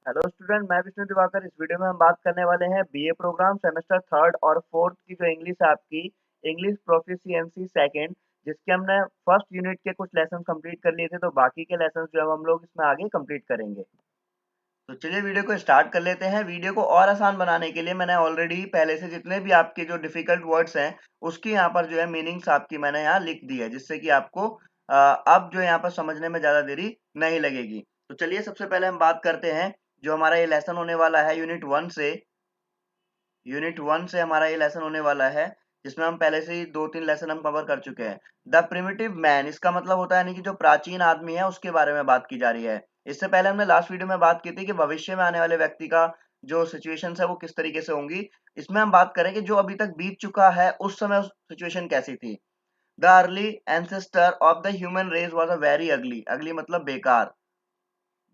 Hello student, मैं विष्णु दिवाकर। इस video में हम बात करने वाले हैं बीए प्रोग्राम सेमेस्टर थर्ड और फोर्थ की जो इंग्लिश है आपकी, इंग्लिश प्रोफिशिएंसी सेकंड, जिसके हमने फर्स्ट यूनिट के कुछ लेसन कंप्लीट कर लिए थे। तो बाकी के लेसन जो है हम लोग इसमें आगे कंप्लीट करेंगे। तो चलिए वीडियो को स्टार्ट कर लेते हैं। वीडियो को और आसान बनाने के लिए मैंने ऑलरेडी पहले से जितने भी आपके जो डिफिकल्ट वर्ड्स हैं उसकी यहाँ पर जो है मीनिंग्स आपकी मैंने यहाँ लिख दी है, जिससे कि आपको अब जो है यहाँ पर समझने में ज़्यादा देरी नहीं लगेगी। तो चलिए सबसे पहले हम बात करते हैं जो हमारा ये लेसन होने वाला है यूनिट वन से हमारा ये लेसन होने वाला है, जिसमें हम पहले से ही 2-3 लेसन हम कवर कर चुके हैं। द प्रिमिटिव मैन, इसका मतलब होता है यानी कि जो प्राचीन आदमी है उसके बारे में बात की जा रही है। इससे पहले हमने लास्ट वीडियो में बात की थी कि भविष्य में आने वाले व्यक्ति का जो सिचुएशन है वो किस तरीके से होंगी। इसमें हम बात करें कि जो अभी तक बीत चुका है उस समय सिचुएशन कैसी थी। The early ancestor of the human race was a very ugly, ugly मतलब बेकार,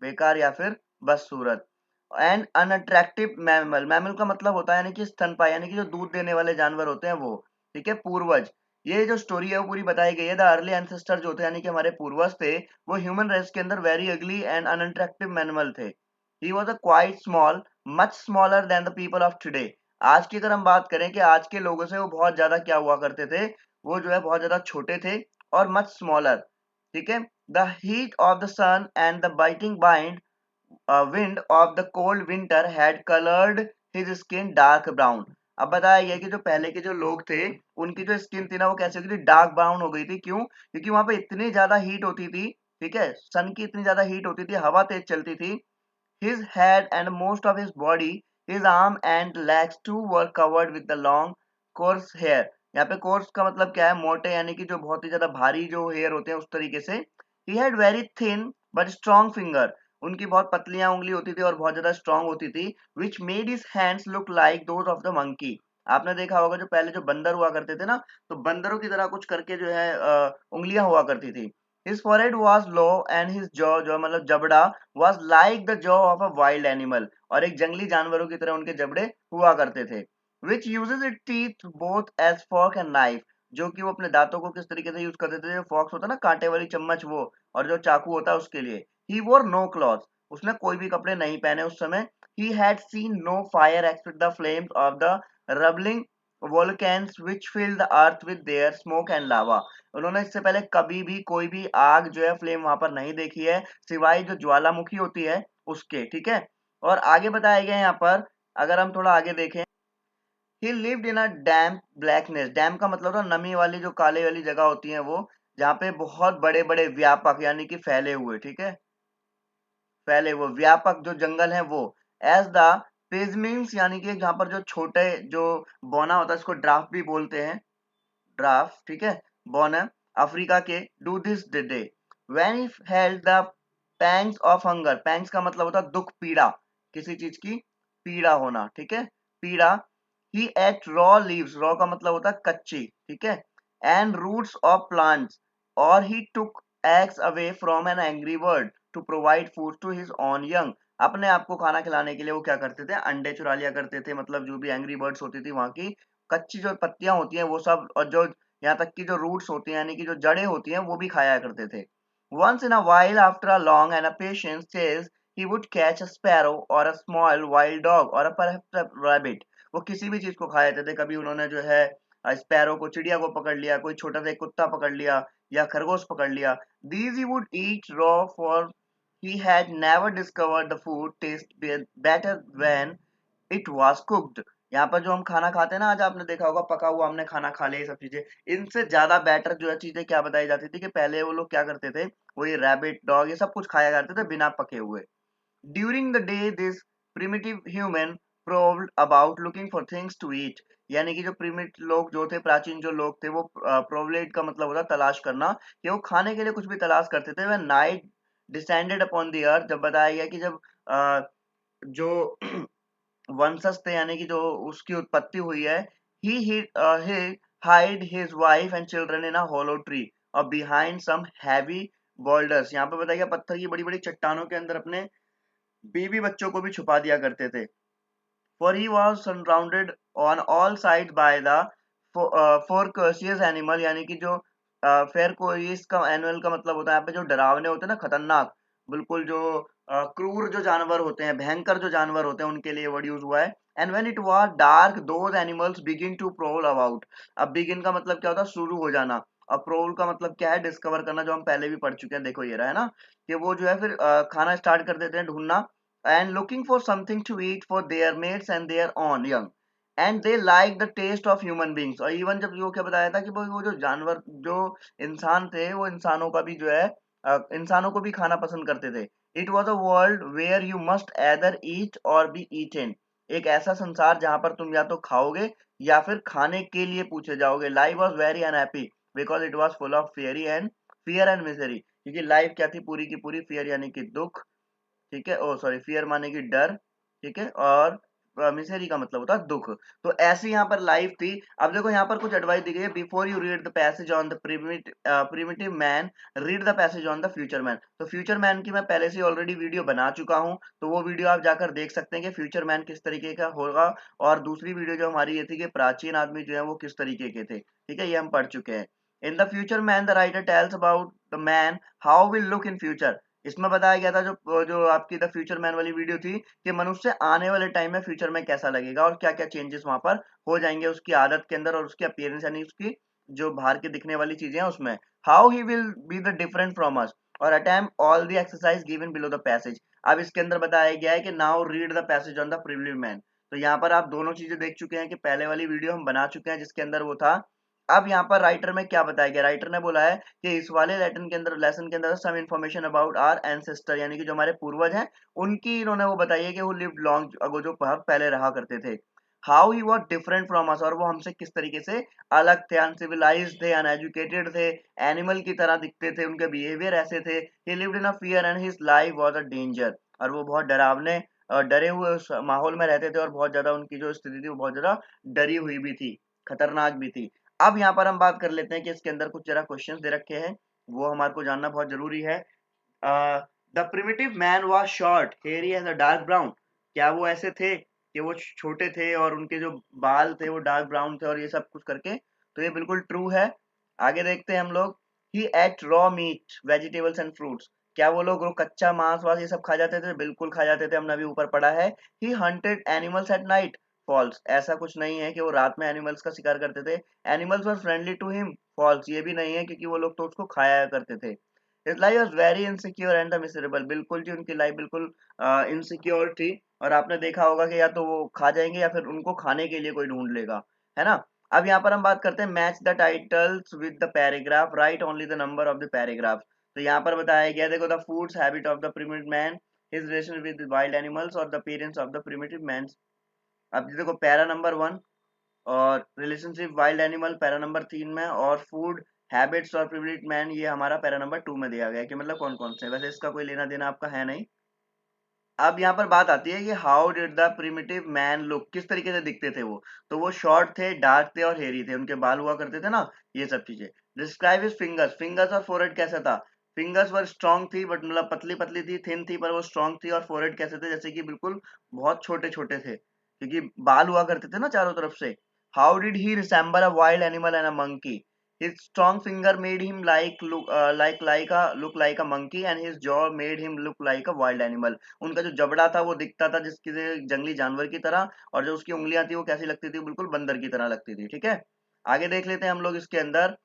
बेकार या फिर बदसूरत। एंड अनअट्रैक्टिव मैमल, मैमल का मतलब होता है यानी कि स्तनपायी, यानी कि जो दूध देने वाले जानवर होते हैं वो। ठीक है, पूर्वज। ये जो स्टोरी है वो पूरी बताई गई है। द अर्ली एंसेस्टर जो थे यानी कि हमारे पूर्वज थे, वो ह्यूमन रेस के अंदर very ugly and unattractive animal थे। He was a quite small, much smaller than the people of today. आज की अगर हम बात करें कि आज के लोगों से वो बहुत ज्यादा क्या हुआ करते थे, वो जो है बहुत ज्यादा छोटे थे और मच स्मॉलर। ठीक है। The heat of the sun and the biting bind wind of the cold winter had coloured his skin dark brown. अब बताया गया कि जो पहले के जो लोग थे उनकी जो स्किन थी ना वो कैसे हो गई थी, डार्क ब्राउन हो गई थी। क्यों? क्योंकि वहां पे इतनी ज्यादा हीट होती थी। ठीक है, सन की इतनी ज्यादा हीट होती थी, हवा तेज चलती थी। His head and most of his body, his arm and legs too were covered with the long coarse hair. यहाँ पे कोर्स का मतलब क्या है, मोटे, यानी कि जो बहुत ही ज्यादा भारी जो हेयर होते हैं उस तरीके से। He had very thin but strong finger, उनकी बहुत पतलियां उंगली होती थी और बहुत ज्यादा स्ट्रांग होती थी। Which made his hands look like those of the monkey. आपने देखा होगा जो पहले जो बंदर हुआ करते थे ना, तो बंदरों की तरह कुछ करके जो है उंगलियां हुआ करती थी। His forehead was low and his jaw, जो मतलब जबड़ा, was like the jaw of a wild animal, और एक जंगली जानवरों की तरह उनके जबड़े हुआ करते थे। which uses its teeth both as fork and knife, जो कि वो अपने दांतों को किस तरीके से यूज करते थे, जो फॉक्स होता है ना कांटे वाली चम्मच वो, और जो चाकू होता है उसके लिए। ही वोर नो क्लॉथ, उसने कोई भी कपड़े नहीं पहने उस समय। He had seen no fire except the flames of the rumbling volcans which fill the earth with their smoke and lava। उन्होंने इससे पहले कभी भी कोई भी आग जो है फ्लेम वहां पर नहीं देखी है, सिवाय जो ज्वालामुखी होती है उसके। ठीक है, और आगे बताया गया यहाँ पर, अगर हम थोड़ा आगे देखें, ही lived in a damp blackness. डैम्प का मतलब था नमी वाली, जो काले वाली जगह होती है वो, जहाँ पे बहुत बड़े बड़े व्यापक यानी कि फैले हुए, ठीक है, फैले हुए व्यापक जो जंगल है वो। एज द पेजमिंग्स, यानी कि जहाँ पर जो छोटे जो बौना होता है इसको ड्राफ्ट भी बोलते हैं, ड्राफ्ट। ठीक है, बौना अफ्रीका के, do this day when he held the pangs of hunger. Pangs का मतलब होता है दुख, पीड़ा, किसी चीज की पीड़ा होना। ठीक है, पीड़ा। ही एट रॉ लीव्स, रॉ का मतलब होता है कच्ची। ठीक है, एंड रूट्स ऑफ प्लांट्स, और he took eggs away from an angry bird to provide food to his own young. अपने आप को खाना खिलाने के लिए वो क्या करते थे, अंडे चुरा लिया करते थे, मतलब जो भी एंग्री बर्ड्स होती थी वहां की कच्ची जो पत्तियां होती हैं वो सब, और जो यहाँ तक की जो रूट्स होती हैं यानी कि जो जड़ें होती हैं वो भी खाया करते थे। Once in a while after a long and a patient chase he would catch a sparrow or a small wild dog or a perhaps a rabbit। वो किसी भी चीज को खा जाते थे। कभी उन्होंने जो है स्पैरो को, चिड़िया को पकड़ लिया, कोई छोटा सा एक कुत्ता पकड़ लिया या खरगोश पकड़ लिया। These he would eat raw, for he had never discovered the food taste better when it was cooked. यहाँ पर जो हम खाना खाते हैं ना, आज आपने देखा होगा पका हुआ हमने खाना खा लिया, ये सब चीजें, इनसे ज्यादा बेटर जो है चीजें क्या बताई जाती थी कि पहले वो लोग क्या करते थे, वो ये रैबिट, डॉग, ये सब कुछ खाया करते थे बिना पके हुए। During the day this primitive human proved about looking for things to eat, यानी कि जो प्रिमिट लोग जो थे, प्राचीन जो लोग थे, वो प्रोवलेट का मतलब होता तलाश करना, कि वो खाने के लिए कुछ भी तलाश करते थे। वह night descended upon the earth, जब बताया गया कि जब जो वंशज थे यानी कि जो उसकी उत्पत्ति हुई है, he hide his wife and children in a hollow tree और behind some heavy boulders। यहाँ पे बताइए पत्थर की बड़ी बड़ी चट्टानों के अंदर अपने बीवी बच्चों को भी छुपा दिया करते थे। For he was surrounded on all sides by the ferocious animal, यानी कि जो फेरकोइस का एनुअल का मतलब होता है यहाँ पे जो डरावने होते हैं ना, खतरनाक, बिल्कुल जो क्रूर जो जानवर होते हैं, भयंकर जो जानवर होते हैं, उनके लिए वर्ड यूज हुआ है। And when it was dark those animals begin to prowl about. अब बिगिन का मतलब क्या होता है, शुरू हो जाना। अब प्रोल का मतलब क्या है, डिस्कवर करना, जो हम पहले भी पढ़ चुके हैं। देखो ये रहा है ना, कि वो जो है फिर खाना स्टार्ट कर देते हैं, ढूंढना। And looking for something to eat for their mates and their own young, and they like the taste of human beings. और इवन जब वो क्या बताया था कि वो जो जानवर, जो इंसान थे, वो इंसानों का भी जो है इंसानों को भी खाना पसंद करते थे। It was a world where you must either eat or be eaten. एक ऐसा संसार जहां पर तुम या तो खाओगे या फिर खाने के लिए पूछे जाओगे। Life was very unhappy because it was full of fear and misery. क्योंकि लाइफ क्या थी, पूरी की पूरी फियर यानी कि दुख, ठीक है, ओ सॉरी, फियर माने की डर, ठीक है, और मिसेरी का मतलब होता है दुख। तो ऐसी यहाँ पर लाइफ थी। अब देखो यहाँ पर कुछ एडवाइस दी गई है, before you read the passage on the primitive man, read the passage on the future man. तो फ्यूचर मैन की मैं पहले से ऑलरेडी वीडियो बना चुका हूँ, तो वो वीडियो आप जाकर देख सकते हैं कि फ्यूचर मैन किस तरीके का होगा। और दूसरी वीडियो जो हमारी ये थी कि प्राचीन आदमी जो है वो किस तरीके के थे, ठीक है, ये हम पढ़ चुके हैं। In the future man the writer tells about the man how will look in future. इसमें बताया गया था, जो जो आपकी द फ्यूचर मैन वाली वीडियो थी, कि मनुष्य आने वाले टाइम में फ्यूचर में कैसा लगेगा और क्या क्या चेंजेस वहां पर हो जाएंगे उसकी आदत के अंदर और उसकी अपीयरेंस यानी उसकी जो बाहर के दिखने वाली चीजें हैं उसमें। How he will be the different from us, और attempt all the exercise given below the passage. अब इसके अंदर बताया गया है कि now read the passage on the privileged man. तो यहाँ पर आप दोनों चीजें देख चुके हैं कि पहले वाली वीडियो हम बना चुके हैं जिसके अंदर वो था। अब यहाँ पर राइटर में क्या बताया गया, राइटर ने बोला है कि इस वाले लेसन के अंदर some information about our ancestor, यानी कि जो हमारे पूर्वज हैं उनकी इन्होंने वो बताई है कि वो लिव्ड लॉन्ग अगो, जो बहुत पहले रहा करते थे। How he was different from us, और वो हमसे किस तरीके से अलग थे, अनसिविलाइज थे, अनएजुकेटेड थे, एनिमल की तरह दिखते थे, उनके बिहेवियर ऐसे थे। ही lived in a fear and his life was a danger, और वो बहुत डरावने और डरे हुए उस माहौल में रहते थे, और बहुत ज्यादा उनकी जो स्थिति थी वो बहुत ज्यादा डरी हुई भी थी, खतरनाक भी थी। अब यहाँ पर हम बात कर लेते हैं कि इसके अंदर कुछ जरा क्वेश्चंस दे रखे हैं, वो हमारे को जानना बहुत जरूरी है। The primitive man was short hairy and dark brown. क्या वो ऐसे थे कि वो छोटे थे और उनके जो बाल थे वो डार्क ब्राउन थे और ये सब कुछ करके? तो ये बिल्कुल ट्रू है। आगे देखते हैं हम लोग। He ate raw meat vegetables and fruits. क्या वो लोग कच्चा मांस वास ये सब खा जाते थे? बिल्कुल खा जाते थे, हमने अभी ऊपर पढ़ा है। He hunted animals at night. False, ऐसा कुछ नहीं है कि वो रात में एनिमल्स का शिकार करते थे। Animals were friendly to him. False, ये भी नहीं है क्योंकि वो लोग तो उसको खाया करते थे। His life was very insecure and the miserable. बिल्कुल जी, उनकी लाइफ बिल्कुल इनसिक्योर थी, और आपने देखा होगा कि या तो वो खा जाएंगे या फिर उनको खाने के लिए कोई ढूंढ लेगा, है ना। अब यहाँ पर हम बात करते हैं match the titles with the paragraph, right only the number of the paragraph. तो यहाँ पर बताया गया, देखो, the foods habit of the primitive man, his relation with wild animals और the appearance of the primitive man. अब ये देखो, पैरा नंबर 1 और relationship wild animal para number 3 में, और फूड हैबिट्स और प्रिविलेज्ड मैन ये हमारा पैरा नंबर 2 में दिया गया है कि मतलब कौन कौन से। वैसे इसका कोई लेना देना आपका है नहीं। अब यहाँ पर बात आती है कि how did the primitive man look, किस तरीके से दिखते थे वो? तो वो शॉर्ट थे, डार्क थे और हेरी थे, उनके बाल हुआ करते थे ना, ये सब चीजें। डिस्क्राइब हिज फिंगर्स, फिंगर्स और फोरहेड कैसा था? फिंगर्स वर स्ट्रॉन्ग थी, बट मतलब पतली पतली थी, थिन थी, पर वो स्ट्रॉन्ग थी। और फोरहेड कैसे थे? जैसे कि बिल्कुल बहुत छोटे छोटे थे, क्योंकि बाल हुआ करते थे ना चारों तरफ से। How did he resemble a wild animal and a monkey? His strong finger made him look like a monkey, and his jaw made him look like a wild animal. उनका जो जबड़ा था वो दिखता था जिसकी जंगली जानवर की तरह, और जो उसकी उंगलियां थी वो कैसी लगती थी? बिल्कुल बंदर की तरह लगती थी, ठीक है। आगे देख लेते हैं हम लोग इसके अंदर।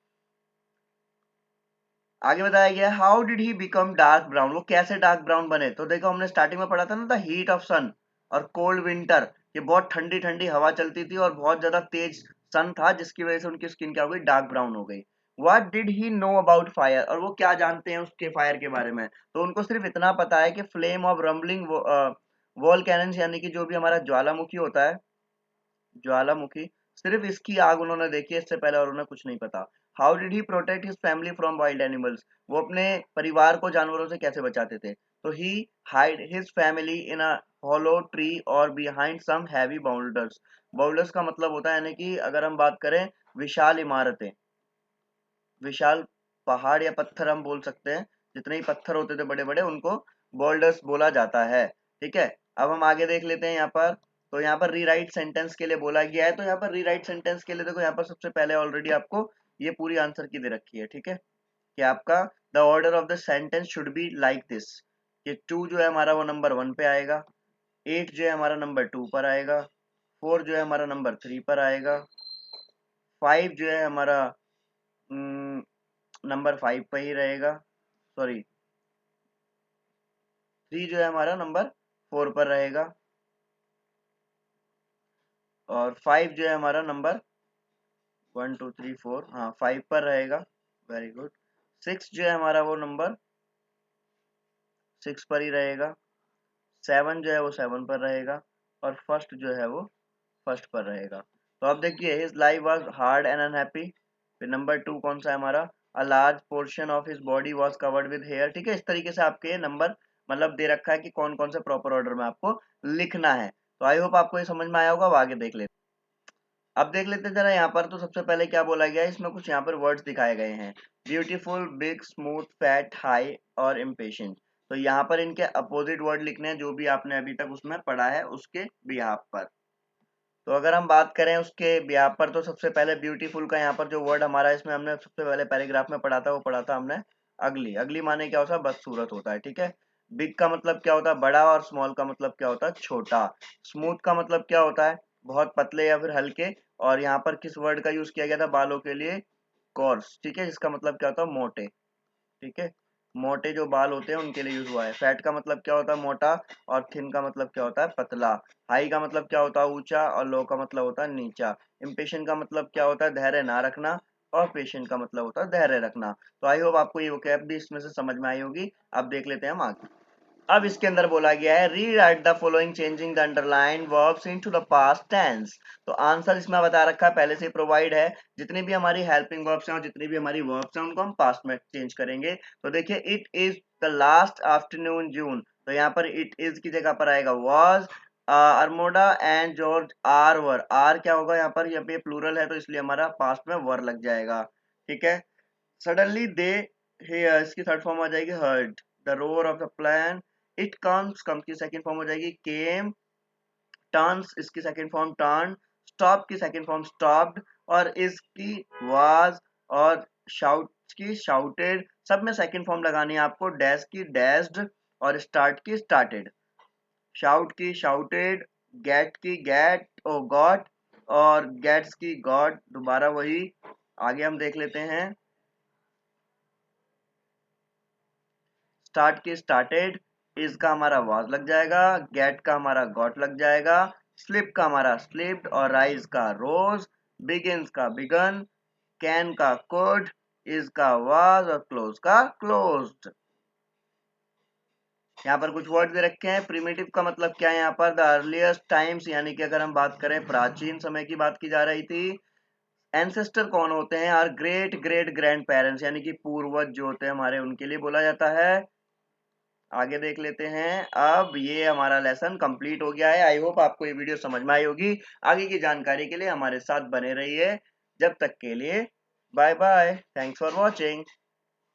आगे बताया गया how did he become dark brown, वो कैसे डार्क ब्राउन बने? तो देखो, हमने स्टार्टिंग में पढ़ा था ना, द हीट ऑफ सन और कोल्ड विंटर, ये बहुत ठंडी ठंडी हवा चलती थी और बहुत ज्यादा तेज सन था, जिसकी वजह से उनकी स्किन क्या हो गई? डार्क ब्राउन हो गई। What did he know about fire, और वो क्या जानते हैं उसके फायर के बारे में? तो उनको सिर्फ इतना पता है कि फ्लेम ऑफ रम्बलिंग वोल्केनस, यानी कि जो भी हमारा ज्वालामुखी होता है, ज्वालामुखी, सिर्फ इसकी आग उन्होंने देखी है, इससे पहले और उन्हें कुछ नहीं पता। How did he protect his family from wild animals, वो अपने परिवार को जानवरों से कैसे बचाते थे? तो he hide his family in a hollow tree or behind some heavy boulders. Boulders का मतलब होता है यानी कि अगर हम बात करें विशाल इमारतें, विशाल पहाड़ या पत्थर हम बोल सकते हैं, जितने ही पत्थर होते थे बड़े बड़े उनको बोल्डर्स बोला जाता है, ठीक है। अब हम आगे देख लेते हैं यहाँ पर। तो यहाँ पर रीराइट सेंटेंस के लिए बोला गया है, तो यहाँ पर रीराइट सेंटेंस के लिए देखो, यहाँ पर सबसे पहले ऑलरेडी आपको ये पूरी आंसर की दे रखी है, ठीक है, कि आपका the order of the sentence should be like this, कि 2 जो है हमारा वो नंबर 1 पे आएगा, 8 जो है हमारा नंबर 2 पर आएगा, 4 जो है हमारा नंबर 3 पर आएगा, 5 जो है हमारा नंबर 5 पर ही रहेगा, सॉरी 3 जो है हमारा नंबर 4 पर रहेगा, और 5 जो है हमारा नंबर 1 2 3 4 हाँ 5 पर रहेगा, वेरी गुड। 6 जो है हमारा वो नंबर 6 पर ही रहेगा, 7 जो है वो 7 पर रहेगा, और फर्स्ट जो है वो फर्स्ट पर रहेगा। तो अब देखिए his life was hard and unhappy. फिर नंबर 2 कौन सा है हमारा, a large portion of his body was covered with hair. ठीक है, इस तरीके से आपके ये नंबर मतलब दे रखा है कि कौन कौन से प्रॉपर ऑर्डर में आपको लिखना है। तो आई होप आपको ये समझ में आया होगा। अब आगे देख लेते हैं। अब देख लेते हैं जरा यहाँ पर। तो सबसे पहले क्या बोला गया है, इसमें कुछ यहाँ पर वर्ड्स दिखाए गए हैं, beautiful, big, smooth, fat, high और इम्पेशेंट। तो यहाँ पर इनके अपोजिट वर्ड लिखने हैं जो भी आपने अभी तक उसमें पढ़ा है उसके बिहाफ पर। तो अगर हम बात करें उसके बिहाफ पर, तो सबसे पहले ब्यूटीफुल का यहाँ पर जो वर्ड हमारा इसमें हमने सबसे पहले पैराग्राफ में पढ़ा था, वो पढ़ा था हमने अगली। अगली माने क्या होता है, बदसूरत होता है। ठीक है। बिग का मतलब क्या होता है, बड़ा, और स्मॉल का मतलब क्या होता है, छोटा। स्मूथ का मतलब क्या होता है, बहुत पतले या फिर हल्के। और यहाँ पर किस वर्ड का यूज किया गया था बालों के लिए, कोर्स। ठीक है, जिसका मतलब क्या होता है, मोटे। ठीक है, मोटे जो बाल होते हैं उनके लिए यूज हुआ है। फैट का मतलब क्या होता है, मोटा। और थिन का मतलब क्या होता है, पतला। हाई का मतलब क्या होता है, ऊंचा। और लो का मतलब होता है नीचा। इम्पेशेंट का मतलब क्या होता है, धैर्य ना रखना। और पेशेंट का मतलब होता है धैर्य रखना। तो आई होप आपको ये वोकैब भी इसमें से समझ में आई होगी। अब देख लेते हैं हम आगे। अब इसके अंदर बोला गया है rewrite the following changing the underline verbs into the past tense. तो आंसर इसमें बता रखा है, पहले से प्रोवाइड है। जितनी भी हमारी हेल्पिंग वर्ब्स हैं और जितनी भी हमारी वर्ब्स हैं उनको हम पास्ट में चेंज करेंगे। तो देखिए, it is the last afternoon June. तो यहाँ पर इट इज की जगह पर आएगा वाज। अरमोडा and George are were. Are क्या होगा यहाँ पे प्लूरल है तो इसलिए हमारा पास्ट में वर लग जाएगा। ठीक है। सडनली दे हेयर, इसकी थर्ड फॉर्म आ जाएगी heard. The roar of the plane, it comes, come की सेकंड फॉर्म हो जाएगी केम। टर्न्स, इसकी सेकंड फॉर्म टर्न। स्टॉप की सेकंड फॉर्म स्टॉप्ड। और इसकी वाज। और शाउट की शाउटेड। सब में सेकंड फॉर्म लगानी है आपको। डैश की डैश्ड। और स्टार्ट की स्टार्टेड। शाउट की शाउटेड। गेट की गेट ओ गॉट। और गेट्स की गॉट। दोबारा वही। आगे हम देख लेते हैं। स्टार्ट की स्टार्टेड। इज का हमारा वाज लग जाएगा। गेट का हमारा गॉट लग जाएगा। स्लिप का हमारा स्लिप्ड। और राइज का रोज। बिगिंस का बिगन। कैन का कुड। इज का वाज। और क्लोज का क्लोज्ड। यहाँ पर कुछ वर्ड भी रखे हैं। प्रिमिटिव का मतलब क्या है, यहाँ पर द अर्लीस्ट टाइम्स, यानी कि अगर हम बात करें प्राचीन समय की बात की जा रही थी। एंसेस्टर कौन होते हैं, और ग्रेट ग्रेट ग्रैंड पेरेंट्स यानी कि पूर्वज जो होते हैं हमारे, उनके लिए बोला जाता है। आगे देख लेते हैं। अब ये हमारा लेसन कंप्लीट हो गया है। आई होप आपको ये वीडियो समझ में आई होगी। आगे की जानकारी के लिए हमारे साथ बने रहिए। जब तक के लिए bye bye, thanks for watching.